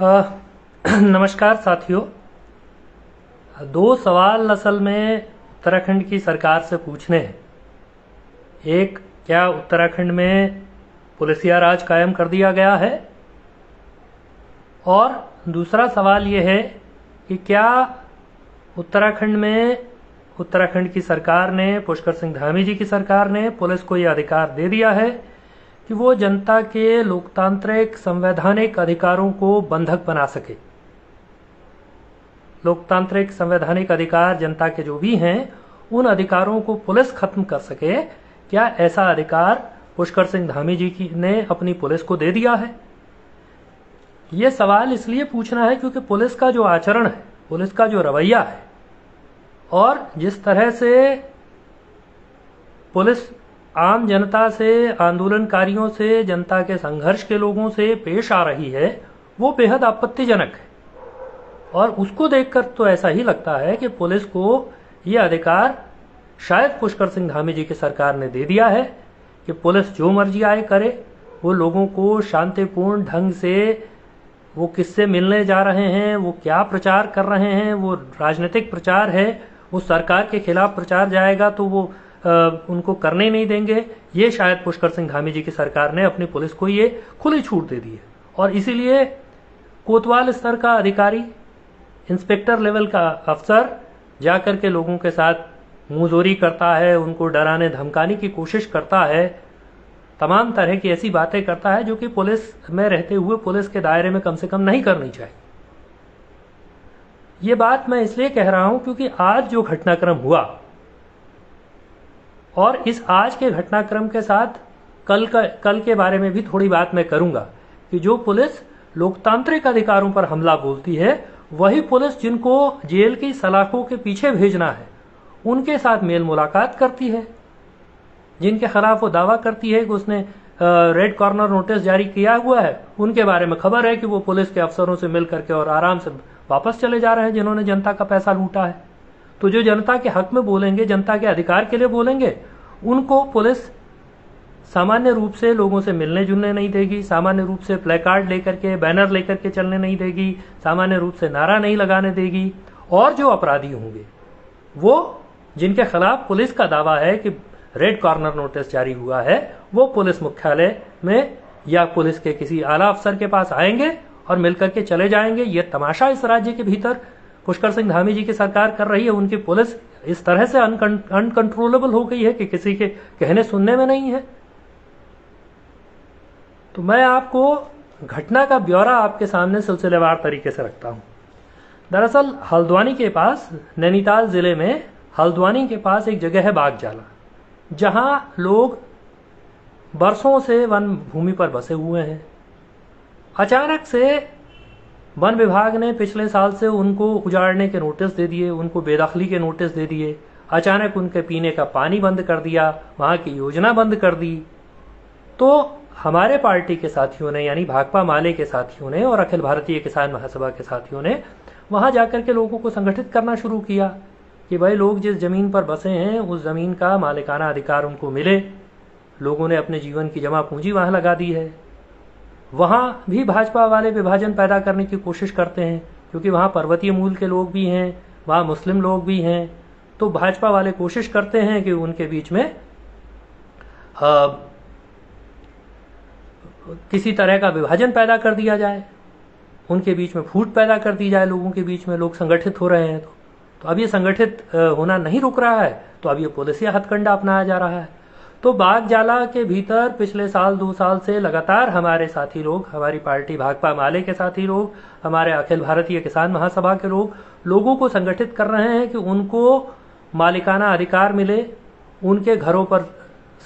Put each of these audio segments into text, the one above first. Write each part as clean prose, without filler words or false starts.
नमस्कार साथियों। दो सवाल असल में उत्तराखंड की सरकार से पूछने हैं। एक, क्या उत्तराखंड में पुलिसिया राज कायम कर दिया गया है? और दूसरा सवाल यह है कि क्या उत्तराखंड की सरकार ने, पुष्कर सिंह धामी जी की सरकार ने पुलिस को यह अधिकार दे दिया है कि वो जनता के लोकतांत्रिक संवैधानिक अधिकारों को बंधक बना सके। लोकतांत्रिक संवैधानिक अधिकार जनता के जो भी हैं, उन अधिकारों को पुलिस खत्म कर सके। क्या ऐसा अधिकार पुष्कर सिंह धामी जी ने अपनी पुलिस को दे दिया है? ये सवाल इसलिए पूछना है क्योंकि पुलिस का जो आचरण है, पुलिस का जो रवैया है और जिस तरह से पुलिस आम जनता से, आंदोलनकारियों से, जनता के संघर्ष के लोगों से पेश आ रही है, वो बेहद आपत्तिजनक है। और उसको देखकर तो ऐसा ही लगता है कि पुलिस को ये अधिकार शायद पुष्कर सिंह धामी जी की सरकार ने दे दिया है कि पुलिस जो मर्जी आए करे। वो लोगों को शांतिपूर्ण ढंग से, वो किससे मिलने जा रहे हैं, वो क्या प्रचार कर रहे हैं, वो राजनीतिक प्रचार है, वो सरकार के खिलाफ प्रचार जाएगा तो वो उनको करने नहीं देंगे। ये शायद पुष्कर सिंह धामी जी की सरकार ने अपनी पुलिस को ये खुली छूट दे दी है। और इसीलिए कोतवाल स्तर का अधिकारी, इंस्पेक्टर लेवल का अफसर जाकर के लोगों के साथ मुंहजोरी करता है, उनको डराने धमकाने की कोशिश करता है, तमाम तरह की ऐसी बातें करता है जो कि पुलिस में रहते हुए पुलिस के दायरे में कम से कम नहीं करनी चाहिए। ये बात मैं इसलिए कह रहा हूं क्योंकि आज जो घटनाक्रम हुआ और इस आज के घटनाक्रम के साथ कल के बारे में भी थोड़ी बात मैं करूंगा कि जो पुलिस लोकतांत्रिक अधिकारों पर हमला बोलती है, वही पुलिस जिनको जेल की सलाखों के पीछे भेजना है, उनके साथ मेल मुलाकात करती है, जिनके खिलाफ वो दावा करती है कि उसने रेड कॉर्नर नोटिस जारी किया हुआ है, उनके बारे में खबर है कि वो पुलिस के अफसरों से मिल करके और आराम से वापस चले जा रहे हैं, जिन्होंने जनता का पैसा लूटा है। तो जो जनता के हक में बोलेंगे, जनता के अधिकार के लिए बोलेंगे, उनको पुलिस सामान्य रूप से लोगों से मिलने जुलने नहीं देगी, सामान्य रूप से प्ले कार्ड लेकर के, बैनर लेकर के चलने नहीं देगी, सामान्य रूप से नारा नहीं लगाने देगी। और जो अपराधी होंगे, वो जिनके खिलाफ पुलिस का दावा है कि रेड कॉर्नर नोटिस जारी हुआ है, वो पुलिस मुख्यालय में या पुलिस के किसी आला अफसर के पास आएंगे और मिलकर के चले जाएंगे। ये तमाशा इस राज्य के भीतर पुष्कर सिंह धामी जी की सरकार कर रही है। उनकी पुलिस इस तरह से अनकंट्रोलेबल हो गई है कि किसी के कहने सुनने में नहीं है। तो मैं आपको घटना का ब्यौरा आपके सामने सिलसिलेवार तरीके से रखता हूं। दरअसल हल्द्वानी के पास, नैनीताल जिले में हल्द्वानी के पास एक जगह है बागजाला, जहां लोग बरसों से वन भूमि पर बसे हुए हैं। अचानक से वन विभाग ने पिछले साल से उनको उजाड़ने के नोटिस दे दिए, उनको बेदखली के नोटिस दे दिए। अचानक उनके पीने का पानी बंद कर दिया, वहां की योजना बंद कर दी। तो हमारे पार्टी के साथियों ने, यानी भाकपा माले के साथियों ने और अखिल भारतीय किसान महासभा के साथियों ने वहां जाकर के लोगों को संगठित करना शुरू किया कि भाई लोग जिस जमीन पर बसे हैं उस जमीन का मालिकाना अधिकार उनको मिले। लोगों ने अपने जीवन की जमा पूंजी वहां लगा दी है। वहां भी भाजपा वाले विभाजन पैदा करने की कोशिश करते हैं क्योंकि वहां पर्वतीय मूल के लोग भी हैं, वहां मुस्लिम लोग भी हैं। तो भाजपा वाले कोशिश करते हैं कि उनके बीच में किसी तरह का विभाजन पैदा कर दिया जाए, उनके बीच में फूट पैदा कर दी जाए, लोगों के बीच में लोग संगठित हो रहे हैं। तो अब ये संगठित होना नहीं रुक रहा है, तो अब ये पुलिसिया हथकंडा अपनाया जा रहा है। तो बागजाला के भीतर पिछले साल 2 साल से लगातार हमारे साथी लोग, हमारी पार्टी भाकपा माले के साथी लोग, हमारे अखिल भारतीय किसान महासभा के लोग लोगों को संगठित कर रहे हैं कि उनको मालिकाना अधिकार मिले, उनके घरों पर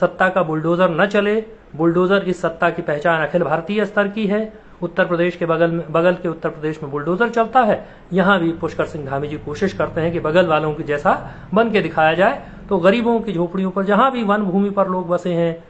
सत्ता का बुलडोजर न चले। बुलडोजर, इस सत्ता की पहचान अखिल भारतीय स्तर की है। उत्तर प्रदेश के बगल के उत्तर प्रदेश में बुलडोजर चलता है, यहां भी पुष्कर सिंह धामी जी कोशिश करते हैं कि बगल वालों की जैसा बन के दिखाया जाए। तो गरीबों की झोपड़ियों पर, जहां भी वन भूमि पर लोग बसे हैं,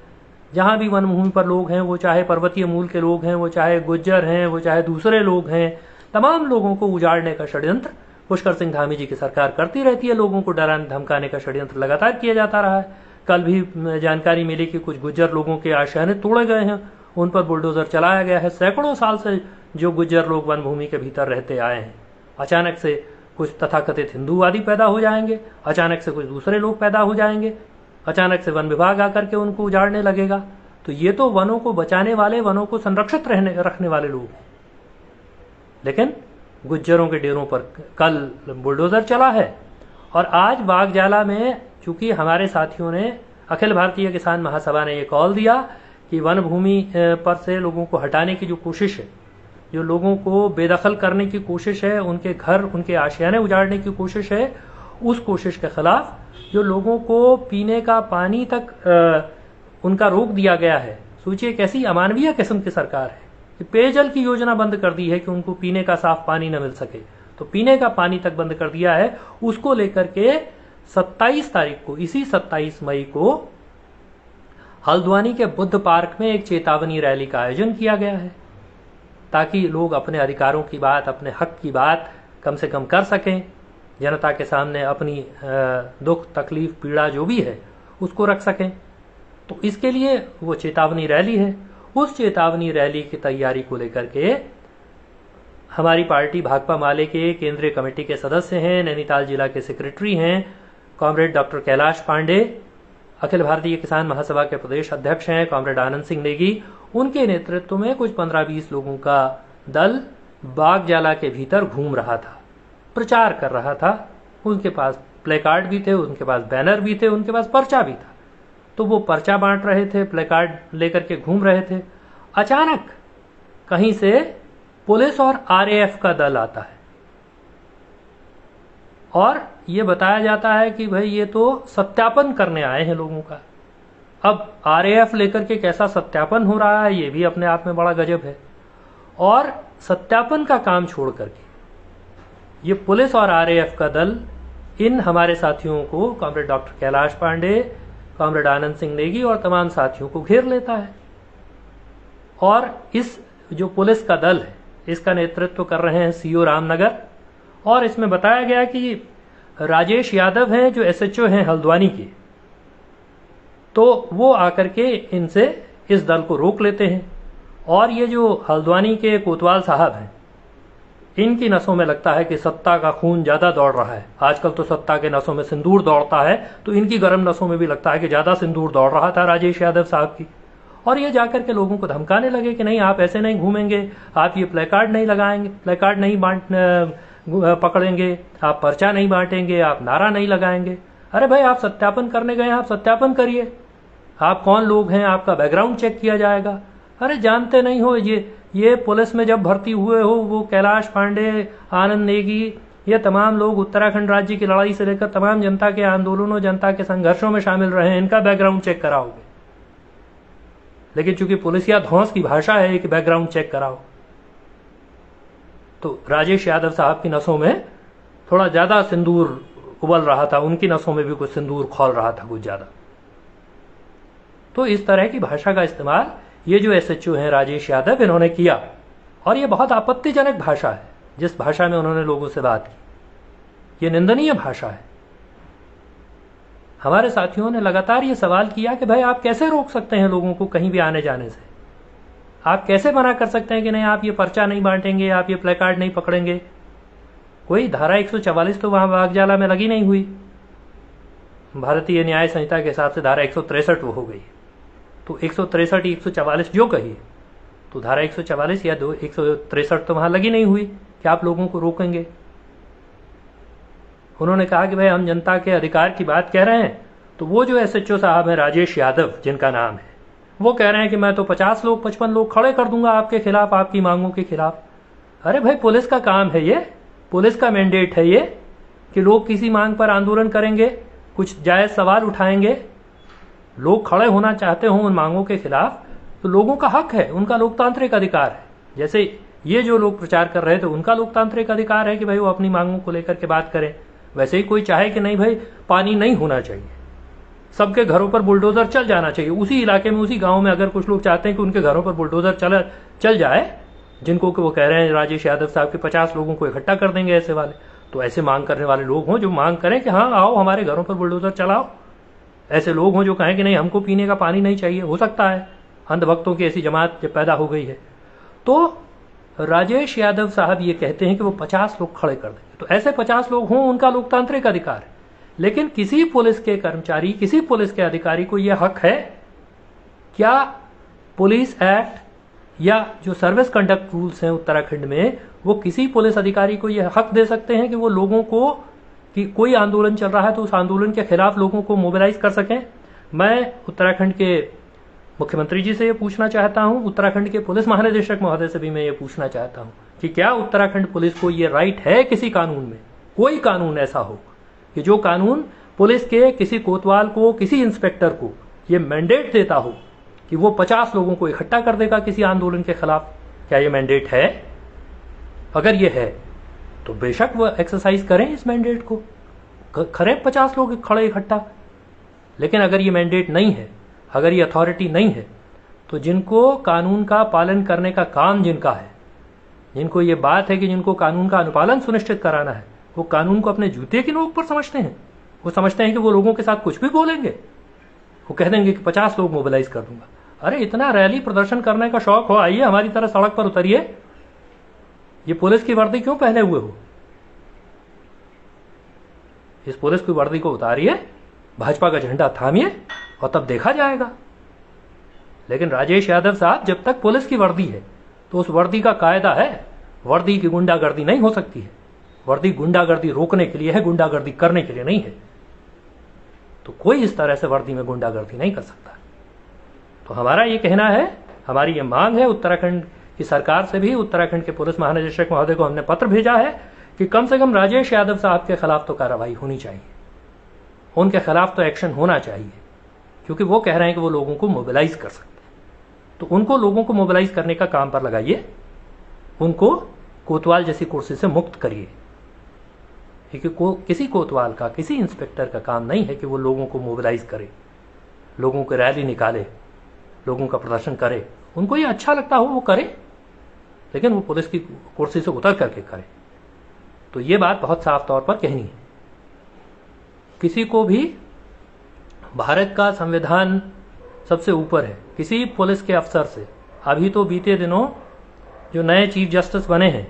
जहां भी वन भूमि पर लोग हैं, वो चाहे पर्वतीय मूल के लोग हैं, वो चाहे गुज्जर हैं, वो चाहे दूसरे लोग हैं, तमाम लोगों को उजाड़ने का षड्यंत्र पुष्कर सिंह धामी जी की सरकार करती रहती है। लोगों को डराने धमकाने का षड्यंत्र लगातार किया जाता रहा है। कल भी जानकारी मिली कि कुछ गुज्जर लोगों के आशियाने तोड़े गए हैं, उन पर बुलडोजर चलाया गया है। सैकड़ों साल से जो गुज्जर लोग वन भूमि के भीतर रहते आए हैं, अचानक से कुछ तथाकथित हिंदूवादी पैदा हो जाएंगे, अचानक से कुछ दूसरे लोग पैदा हो जाएंगे, अचानक से वन विभाग आकर के उनको उजाड़ने लगेगा। तो ये तो वनों को बचाने वाले, वनों को संरक्षित रखने वाले लोग हैं। लेकिन गुज्जरों के डेरों पर कल बुलडोजर चला है। और आज बागजाला में चूंकि हमारे साथियों ने, अखिल भारतीय किसान महासभा ने ये कॉल दिया कि वन भूमि पर से लोगों को हटाने की जो कोशिश है, जो लोगों को बेदखल करने की कोशिश है, उनके घर, उनके आशियाने उजाड़ने की कोशिश है, उस कोशिश के खिलाफ जो लोगों को पीने का पानी तक उनका रोक दिया गया है। सोचिए कैसी अमानवीय किस्म की सरकार है कि पेयजल की योजना बंद कर दी है कि उनको पीने का साफ पानी न मिल सके, तो पीने का पानी तक बंद कर दिया है। उसको लेकर के 27 तारीख को, इसी 27 मई को हल्द्वानी के बुद्ध पार्क में एक चेतावनी रैली का आयोजन किया गया है, ताकि लोग अपने अधिकारों की बात, अपने हक की बात कम से कम कर सकें, जनता के सामने अपनी दुख, तकलीफ, पीड़ा जो भी है उसको रख सकें। तो इसके लिए वो चेतावनी रैली है। उस चेतावनी रैली की तैयारी को लेकर के हमारी पार्टी भाकपा माले के केंद्रीय कमेटी के सदस्य हैं, नैनीताल जिला के सेक्रेटरी हैं कॉमरेड डॉक्टर कैलाश पांडे, अखिल भारतीय किसान महासभा के प्रदेश अध्यक्ष हैं कॉमरेड आनंद सिंह नेगी, उनके नेतृत्व में कुछ 15-20 लोगों का दल बागजाला के भीतर घूम रहा था, प्रचार कर रहा था। उनके पास प्लेकार्ड भी थे, उनके पास बैनर भी थे, उनके पास पर्चा भी था। तो वो पर्चा बांट रहे थे, प्लेकार्ड लेकर के घूम रहे थे। अचानक कहीं से पुलिस और आरएएफ का दल आता है और ये बताया जाता है कि भाई ये तो सत्यापन करने आए हैं लोगों का। अब आरएएफ लेकर के कैसा सत्यापन हो रहा है ये भी अपने आप में बड़ा गजब है। और सत्यापन का काम छोड़ करके ये पुलिस और आरएएफ का दल इन हमारे साथियों को, comrade doctor Kailash Pande, comrade Anand Singh Negi और तमाम साथियों को घेर लेता है। और इस जो पुलिस का दल है इसका नेतृत्व कर रहे हैं सीओ रामनगर। और इसमें बताया गया कि राजेश यादव हैं जो एसएचओ हैं हल्द्वानी के, तो वो आकर के इनसे इस दल को रोक लेते हैं। और ये जो हल्द्वानी के कोतवाल साहब हैं, इनकी नसों में लगता है कि सत्ता का खून ज्यादा दौड़ रहा है। आजकल तो सत्ता के नसों में सिंदूर दौड़ता है, तो इनकी गर्म नसों में भी लगता है कि ज्यादा सिंदूर दौड़ रहा था राजेश यादव साहब की। और ये जाकर के लोगों को धमकाने लगे कि नहीं, आप ऐसे नहीं घूमेंगे, आप ये प्लेकार्ड नहीं लगाएंगे, प्लेकार्ड नहीं पकड़ेंगे, आप पर्चा नहीं बांटेंगे, आप नारा नहीं लगाएंगे। अरे भाई, आप सत्यापन करने गए हैं, आप सत्यापन करिए, आप कौन लोग हैं, आपका बैकग्राउंड चेक किया जाएगा। अरे जानते नहीं हो, ये पुलिस में जब भर्ती हुए हो, वो कैलाश पांडे, आनंद नेगी, ये तमाम लोग उत्तराखंड राज्य की लड़ाई से लेकर तमाम जनता के आंदोलनों, जनता के संघर्षों में शामिल रहे हैं, इनका बैकग्राउंड चेक कराओगे। लेकिन चूंकि पुलिसिया धौंस की भाषा है कि बैकग्राउंड चेक कराओ, तो राजेश यादव साहब की नसों में थोड़ा ज्यादा सिंदूर उबल रहा था, उनकी नसों में भी कुछ सिंदूर खोल रहा था कुछ ज्यादा। तो इस तरह की भाषा का इस्तेमाल ये जो एसएचओ हैं राजेश यादव, इन्होंने किया। और ये बहुत आपत्तिजनक भाषा है जिस भाषा में उन्होंने लोगों से बात की, ये निंदनीय भाषा है। हमारे साथियों ने लगातार ये सवाल किया कि भाई आप कैसे रोक सकते हैं लोगों को कहीं भी आने जाने से, आप कैसे मना कर सकते हैं कि नहीं, आप ये पर्चा नहीं बांटेंगे, आप ये प्लेकार्ड नहीं पकड़ेंगे। कोई धारा 144 तो वहां बागजाला में लगी नहीं हुई, भारतीय न्याय संहिता के हिसाब से धारा 163 वो हो गई। तो 163 144 जो कहिए, तो धारा 144 या 163 तो वहां लगी नहीं हुई कि आप लोगों को रोकेंगे। उन्होंने कहा कि भाई हम जनता के अधिकार की बात कह रहे हैं। तो वो जो एसएचओ साहब हैं राजेश यादव, जिनका नाम है, वो कह रहे हैं कि मैं तो 50 लोग 55 लोग खड़े कर दूंगा आपके खिलाफ, आपकी मांगों के खिलाफ। अरे भाई, पुलिस का काम है ये, पुलिस का मैंडेट है ये कि लोग किसी मांग पर आंदोलन करेंगे, कुछ जायज सवाल उठाएंगे, लोग खड़े होना चाहते हो उन मांगों के खिलाफ, तो लोगों का हक है, उनका लोकतांत्रिक अधिकार है। जैसे ये जो लोग प्रचार कर रहे थे, उनका लोकतांत्रिक अधिकार है कि भाई वो अपनी मांगों को लेकर के बात करें। वैसे ही कोई चाहे कि नहीं भाई पानी नहीं होना चाहिए, सबके घरों पर बुलडोजर चल जाना चाहिए, उसी इलाके में, उसी गांव में अगर कुछ लोग चाहते हैं कि उनके घरों पर बुलडोजर चल जाए, जिनको वो कह रहे हैं राजेश यादव साहब के 50 लोगों को इकट्ठा कर देंगे ऐसे वाले, तो ऐसे मांग करने वाले लोग हों जो मांग करें कि हाँ आओ हमारे घरों पर बुलडोजर चलाओ। ऐसे लोग हों जो कहें कि नहीं हमको पीने का पानी नहीं चाहिए। हो सकता है अंधभक्तों की ऐसी जमात जब पैदा हो गई है। तो राजेश यादव साहब ये कहते हैं कि वो 50 लोग खड़े कर देंगे, तो ऐसे 50 लोग हों, उनका लोकतांत्रिक अधिकार है। लेकिन किसी पुलिस के कर्मचारी, किसी पुलिस के अधिकारी को यह हक है क्या? पुलिस एक्ट या जो सर्विस कंडक्ट रूल्स हैं उत्तराखंड में, वो किसी पुलिस अधिकारी को यह हक दे सकते हैं कि वो लोगों को, कि कोई आंदोलन चल रहा है तो उस आंदोलन के खिलाफ लोगों को मोबिलाइज कर सकें? मैं उत्तराखंड के मुख्यमंत्री जी से ये पूछना चाहता हूं, उत्तराखंड के पुलिस महानिदेशक महोदय से भी मैं ये पूछना चाहता हूं कि क्या उत्तराखंड पुलिस को ये राइट है किसी कानून में, कोई कानून ऐसा हो कि जो कानून पुलिस के किसी कोतवाल को, किसी इंस्पेक्टर को ये मैंडेट देता हो कि वो 50 लोगों को इकट्ठा कर देगा किसी आंदोलन के खिलाफ? क्या ये मैंडेट है? अगर ये है तो बेशक वो एक्सरसाइज करें इस मैंडेट को, करें 50 लोग खड़े इकट्ठा। लेकिन अगर ये मैंडेट नहीं है, अगर ये अथॉरिटी नहीं है, तो जिनको कानून का पालन करने का काम जिनका है, जिनको ये बात है कि जिनको कानून का अनुपालन सुनिश्चित कराना है, वो कानून को अपने जूते की नोक पर समझते हैं। वो समझते हैं कि वो लोगों के साथ कुछ भी बोलेंगे, वो कह देंगे कि 50 लोग मोबिलाइज कर दूंगा। अरे इतना रैली प्रदर्शन करने का शौक हो, आइए हमारी तरह सड़क पर उतरिए। ये पुलिस की वर्दी क्यों पहने हुए हो? इस पुलिस की वर्दी को उतारिए, भाजपा का झंडा थामिए और तब देखा जाएगा। लेकिन राजेश यादव साहब, जब तक पुलिस की वर्दी है तो उस वर्दी का कायदा है, वर्दी की गुंडागर्दी नहीं हो सकती है। वर्दी गुंडागर्दी रोकने के लिए है, गुंडागर्दी करने के लिए नहीं है। तो कोई इस तरह से वर्दी में गुंडागर्दी नहीं कर सकता। तो हमारा ये कहना है, हमारी ये मांग है उत्तराखंड की सरकार से भी, उत्तराखंड के पुलिस महानिदेशक महोदय को हमने पत्र भेजा है कि कम से कम राजेश यादव साहब के खिलाफ तो कार्रवाई होनी चाहिए, उनके खिलाफ तो एक्शन होना चाहिए, क्योंकि वो कह रहे हैं कि वो लोगों को मोबिलाइज कर सकते हैं। तो उनको लोगों को मोबिलाइज करने का काम पर लगाइए, उनको कोतवाल जैसी कुर्सी से मुक्त करिए। क्योंकि किसी कोतवाल का, किसी इंस्पेक्टर का काम नहीं है कि वो लोगों को मोबिलाइज करे, लोगों को रैली निकाले, लोगों का प्रदर्शन करे। उनको ये अच्छा लगता हो वो करे, लेकिन वो पुलिस की कुर्सी से उतर करके करे। तो ये बात बहुत साफ तौर पर कहनी है। किसी को भी, भारत का संविधान सबसे ऊपर है। किसी पुलिस के अफसर से, अभी तो बीते दिनों जो नए चीफ जस्टिस बने हैं,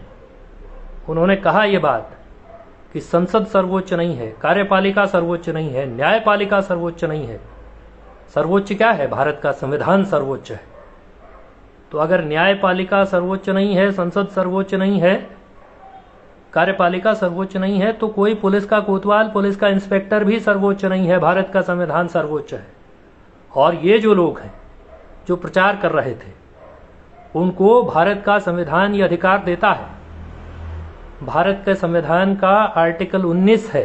उन्होंने कहा ये बात कि संसद सर्वोच्च नहीं है, कार्यपालिका सर्वोच्च नहीं है, न्यायपालिका सर्वोच्च नहीं है। सर्वोच्च क्या है? भारत का संविधान सर्वोच्च है। तो अगर न्यायपालिका सर्वोच्च नहीं है, संसद सर्वोच्च नहीं है, कार्यपालिका सर्वोच्च नहीं है, तो कोई पुलिस का कोतवाल, पुलिस का इंस्पेक्टर भी सर्वोच्च नहीं है। भारत का संविधान सर्वोच्च है। और ये जो लोग हैं जो प्रचार कर रहे थे, उनको भारत का संविधान ये अधिकार देता है। भारत के संविधान का आर्टिकल 19 है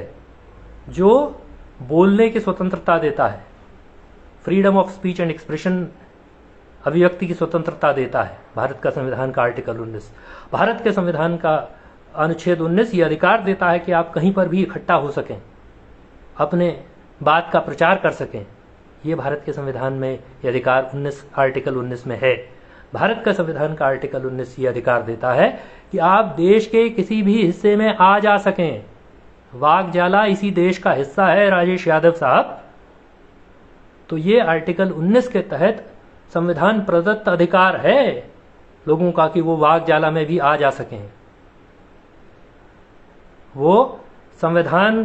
जो बोलने की स्वतंत्रता देता है, freedom of speech and expression, अभिव्यक्ति की स्वतंत्रता देता है भारत का संविधान का आर्टिकल 19। भारत के संविधान का अनुच्छेद 19 ये अधिकार देता है कि आप कहीं पर भी इकट्ठा हो सकें, अपने बात का प्रचार कर सकें। ये भारत के संविधान में ये अधिकार 19 आर्टिकल 19 में है। भारत का संविधान का आर्टिकल 19 ये अधिकार देता है कि आप देश के किसी भी हिस्से में आ जा सकें। वाघ जाला इसी देश का हिस्सा है राजेश यादव साहब। तो ये आर्टिकल 19 के तहत संविधान प्रदत्त अधिकार है लोगों का कि वो वाघ जाला में भी आ जा सकें। वो संविधान,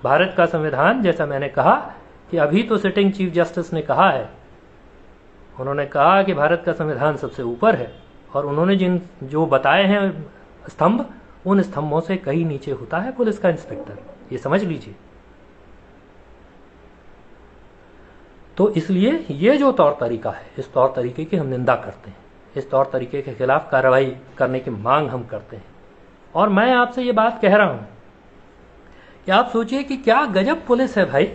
भारत का संविधान, जैसा मैंने कहा कि अभी तो सिटिंग चीफ जस्टिस ने कहा है, उन्होंने कहा कि भारत का संविधान सबसे ऊपर है, और उन्होंने जो बताए हैं स्तंभ, उन स्तंभों से कहीं नीचे होता है पुलिस का इंस्पेक्टर, ये समझ लीजिए। तो इसलिए ये जो तौर तरीका है, इस तौर तरीके की हम निंदा करते हैं, इस तौर तरीके के खिलाफ कार्रवाई करने की मांग हम करते हैं। और मैं आपसे ये बात कह रहा हूं कि आप सोचिए कि क्या गजब पुलिस है भाई।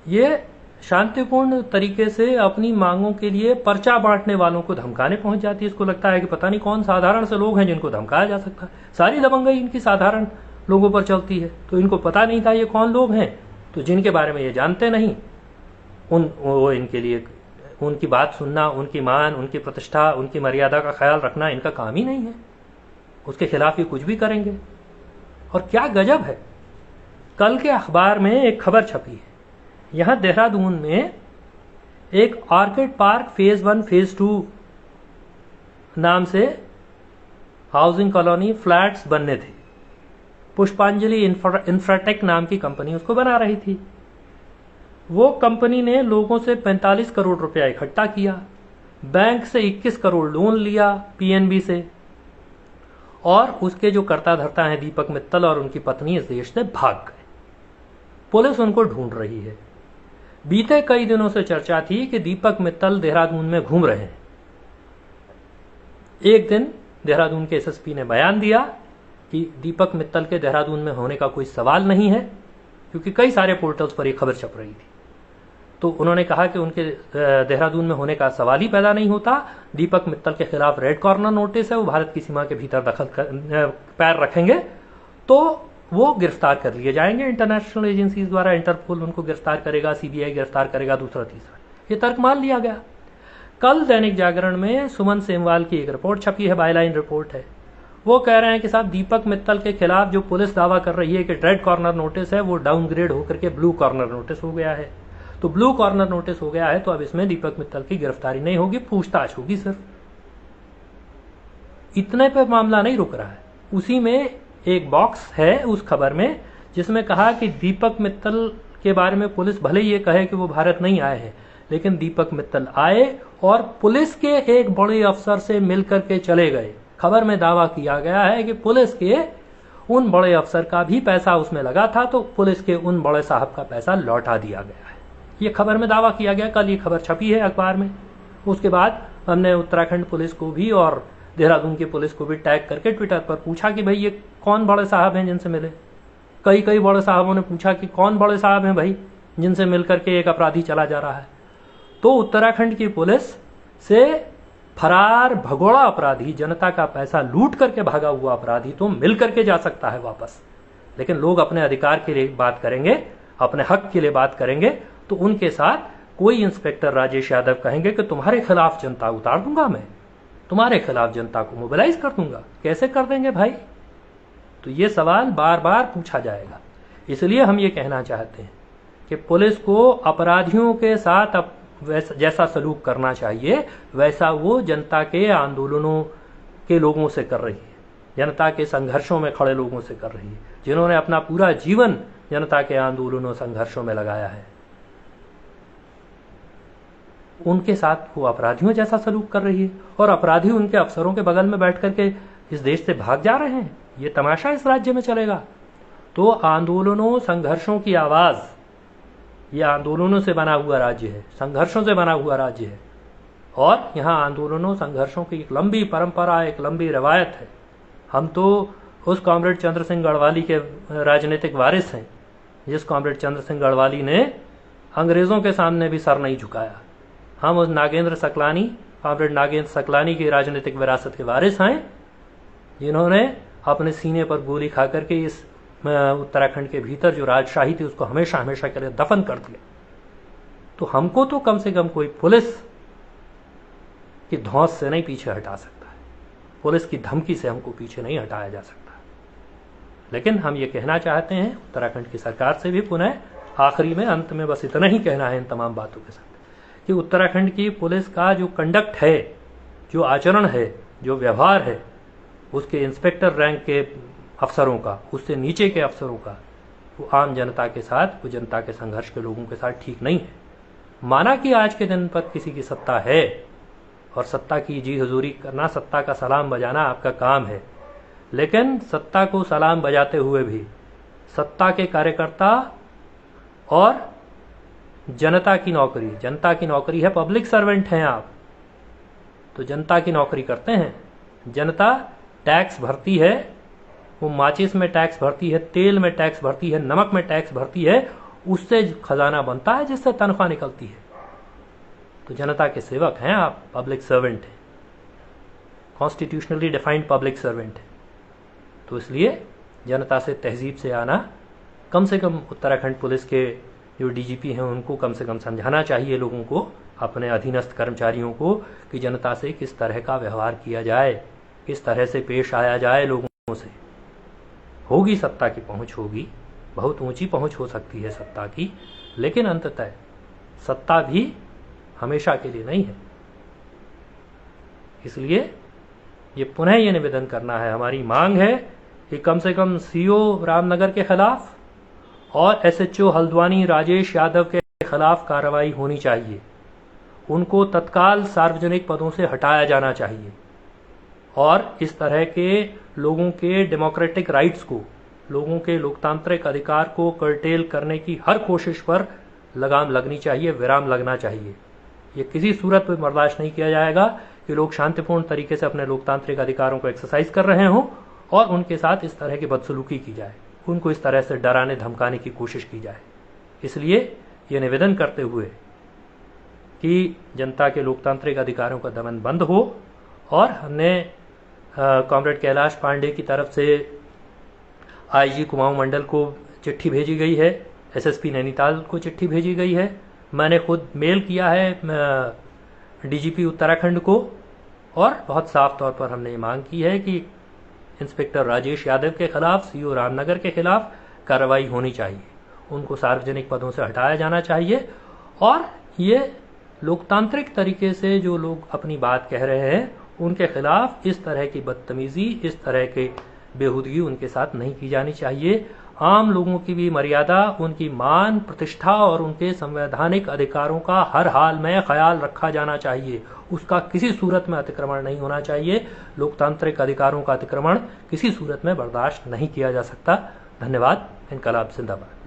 ये शांतिपूर्ण तरीके से अपनी मांगों के लिए पर्चा बांटने वालों को धमकाने पहुंच जाती है। इसको लगता है कि पता नहीं कौन साधारण से लोग हैं जिनको धमकाया जा सकता है। सारी दबंगई इनकी साधारण लोगों पर चलती है। तो इनको पता नहीं था ये कौन लोग हैं, तो जिनके बारे में ये जानते नहीं, वो इनके लिए उनकी बात सुनना, उनकी मान, उनकी प्रतिष्ठा, उनकी मर्यादा का ख्याल रखना इनका काम ही नहीं है। उसके खिलाफ ये कुछ भी करेंगे। और क्या गजब है, कल के अखबार में एक खबर छपी है, यहां देहरादून में एक ऑर्किड पार्क फेज 1 फेज 2 नाम से हाउसिंग कॉलोनी फ्लैट्स बनने थे। पुष्पांजलि इंफ्राटेक नाम की कंपनी उसको बना रही थी। वो कंपनी ने लोगों से 45 करोड़ रुपया इकट्ठा किया, बैंक से 21 करोड़ लोन लिया पीएनबी से, और उसके जो कर्ता धर्ता हैं दीपक मित्तल और उनकी पत्नी इस देश से भाग गए। पुलिस उनको ढूंढ रही है। बीते कई दिनों से चर्चा थी कि दीपक मित्तल देहरादून में घूम रहे हैं। एक दिन देहरादून के एसएसपी ने बयान दिया कि दीपक मित्तल के देहरादून में होने का कोई सवाल नहीं है, क्योंकि कई सारे पोर्टल्स पर यह खबर छप रही थी। तो उन्होंने कहा कि उनके देहरादून में होने का सवाल ही पैदा नहीं होता। दीपक मित्तल के खिलाफ रेड कॉर्नर नोटिस है, वो भारत की सीमा के भीतर पैर रखेंगे तो वो गिरफ्तार कर लिए जाएंगे इंटरनेशनल एजेंसीज द्वारा। इंटरपोल उनको गिरफ्तार करेगा, सीबीआई गिरफ्तार करेगा, दूसरा तीसरा। ये तर्क मान लिया गया। कल दैनिक जागरण में सुमन सेमवाल की एक रिपोर्ट छपी है, बायलाइन रिपोर्ट है। वो कह रहे हैं कि साहब दीपक मित्तल के खिलाफ जो पुलिस दावा कर रही है कि रेड कॉर्नर नोटिस है, वो डाउनग्रेड होकर के ब्लू कॉर्नर नोटिस हो गया है। तो ब्लू कॉर्नर नोटिस हो गया है तो अब इसमें दीपक मित्तल की गिरफ्तारी नहीं होगी, पूछताछ होगी सिर्फ। इतने पे मामला नहीं रुक रहा है। उसी में एक बॉक्स है उस खबर में जिसमें कहा कि दीपक मित्तल के बारे में पुलिस भले ही ये कहे कि वो भारत नहीं आए हैं, लेकिन दीपक मित्तल आए और पुलिस के एक बड़े अफसर से मिलकर के चले गए। खबर में दावा किया गया है कि पुलिस के उन बड़े अफसर का भी पैसा उसमें लगा था, तो पुलिस के उन बड़े साहब का पैसा लौटा दिया गया है। ये खबर में दावा किया गया। कल ये खबर छपी है अखबार में। उसके बाद हमने उत्तराखंड पुलिस को भी और देहरादून की पुलिस को भी टैग करके ट्विटर पर पूछा कि भाई ये कौन बड़े साहब हैं जिनसे मिले। कई बड़े साहबों ने पूछा कि कौन बड़े साहब हैं भाई जिनसे मिलकर के एक अपराधी चला जा रहा है। तो उत्तराखंड की पुलिस से फरार भगोड़ा अपराधी, जनता का पैसा लूट करके भागा हुआ अपराधी तो मिल करके जा सकता है वापस, लेकिन लोग अपने अधिकार के लिए बात करेंगे, अपने हक के लिए बात करेंगे, तो उनके साथ कोई इंस्पेक्टर राजेश यादव कहेंगे कि तुम्हारे खिलाफ जनता उतार दूंगा, मैं तुम्हारे खिलाफ जनता को मोबिलाइज कर दूंगा। कैसे कर देंगे भाई? तो ये सवाल बार बार पूछा जाएगा। इसलिए हम ये कहना चाहते हैं कि पुलिस को अपराधियों के साथ जैसा सलूक करना चाहिए वैसा वो जनता के आंदोलनों के लोगों से कर रही है, जनता के संघर्षों में खड़े लोगों से कर रही है, जिन्होंने अपना पूरा जीवन जनता के आंदोलनों संघर्षों में लगाया है। उनके साथ वो अपराधियों जैसा सलूक कर रही है और अपराधी उनके अफसरों के बगल में बैठ करके इस देश से भाग जा रहे हैं। ये तमाशा इस राज्य में चलेगा। तो आंदोलनों संघर्षों की आवाज, ये आंदोलनों से बना हुआ राज्य है, संघर्षों से बना हुआ राज्य है, और यहाँ आंदोलनों संघर्षों की एक लंबी परंपरा, एक लंबी रवायत है। हम तो उस कॉमरेड चंद्र सिंह गढ़वाली के राजनीतिक वारिस हैं जिस कॉमरेड चंद्र सिंह गढ़वाली ने अंग्रेजों के सामने भी सर नहीं झुकाया। हम उस नागेंद्र सकलानी, कॉमरेड नागेंद्र सकलानी की राजनीतिक विरासत के वारिस हैं जिन्होंने अपने सीने पर गोली खा करके इस उत्तराखंड के भीतर जो राजशाही थी उसको हमेशा हमेशा के लिए दफन कर दिया। तो हमको तो कम से कम कोई पुलिस की धौंस से नहीं पीछे हटा सकता है, पुलिस की धमकी से हमको पीछे नहीं हटाया जा सकता। लेकिन हम ये कहना चाहते हैं उत्तराखंड की सरकार से भी पुनः, आखिरी में अंत में बस इतना ही कहना है इन तमाम बातों के साथ, कि उत्तराखंड की पुलिस का जो कंडक्ट है, जो आचरण है, जो व्यवहार है, उसके इंस्पेक्टर रैंक के अफसरों का, उससे नीचे के अफसरों का, वो आम जनता के साथ, वो जनता के संघर्ष के लोगों के साथ ठीक नहीं है। माना कि आज के दिन पर किसी की सत्ता है और सत्ता की जी हुजूरी करना, सत्ता का सलाम बजाना आपका काम है, लेकिन सत्ता को सलाम बजाते हुए भी सत्ता के कार्यकर्ता और जनता की नौकरी, जनता की नौकरी है, पब्लिक सर्वेंट हैं आप, तो जनता की नौकरी करते हैं। जनता टैक्स भरती है, वो माचिस में टैक्स भरती है, तेल में टैक्स भरती है, नमक में टैक्स भरती है, उससे खजाना बनता है जिससे तनख्वाह निकलती है। तो जनता के सेवक हैं आप, पब्लिक सर्वेंट हैं, कॉन्स्टिट्यूशनली डिफाइंड पब्लिक सर्वेंट है। तो इसलिए जनता से तहजीब से आना, कम से कम उत्तराखंड पुलिस के जो डीजीपी हैं उनको कम से कम समझाना चाहिए लोगों को, अपने अधीनस्थ कर्मचारियों को, कि जनता से किस तरह का व्यवहार किया जाए, किस तरह से पेश आया जाए लोगों से। होगी सत्ता की पहुंच, होगी बहुत ऊंची पहुंच हो सकती है सत्ता की, लेकिन अंततः सत्ता भी हमेशा के लिए नहीं है। इसलिए ये पुनः ये निवेदन करना है, हमारी मांग है कि कम से कम सीओ रामनगर के खिलाफ और एसएचओ हल्द्वानी राजेश यादव के खिलाफ कार्रवाई होनी चाहिए। उनको तत्काल सार्वजनिक पदों से हटाया जाना चाहिए और इस तरह के लोगों के डेमोक्रेटिक राइट्स को, लोगों के लोकतांत्रिक अधिकार को कर्टेल करने की हर कोशिश पर लगाम लगनी चाहिए, विराम लगना चाहिए। ये किसी सूरत में बर्दाश्त नहीं किया जाएगा कि लोग शांतिपूर्ण तरीके से अपने लोकतांत्रिक अधिकारों को एक्सरसाइज कर रहे हों और उनके साथ इस तरह की बदसलूकी की जाए, उनको इस तरह से डराने धमकाने की कोशिश की जाए। इसलिए ये निवेदन करते हुए कि जनता के लोकतांत्रिक अधिकारों का दमन बंद हो और हमने कॉमरेड कैलाश पांडे की तरफ से आईजी कुमाऊं मंडल को चिट्ठी भेजी गई है, एसएसपी नैनीताल को चिट्ठी भेजी गई है, मैंने खुद मेल किया है डीजीपी उत्तराखंड को और बहुत साफ तौर पर हमने मांग की है कि इंस्पेक्टर राजेश यादव के खिलाफ, सीओ रामनगर के खिलाफ कार्रवाई होनी चाहिए, उनको सार्वजनिक पदों से हटाया जाना चाहिए और ये लोकतांत्रिक तरीके से जो लोग अपनी बात कह रहे हैं उनके खिलाफ इस तरह की बदतमीजी, इस तरह की बेहूदगी उनके साथ नहीं की जानी चाहिए। आम लोगों की भी मर्यादा, उनकी मान प्रतिष्ठा और उनके संवैधानिक अधिकारों का हर हाल में ख्याल रखा जाना चाहिए, उसका किसी सूरत में अतिक्रमण नहीं होना चाहिए। लोकतांत्रिक अधिकारों का अतिक्रमण किसी सूरत में बर्दाश्त नहीं किया जा सकता। धन्यवाद। इनकलाब जिंदाबाद।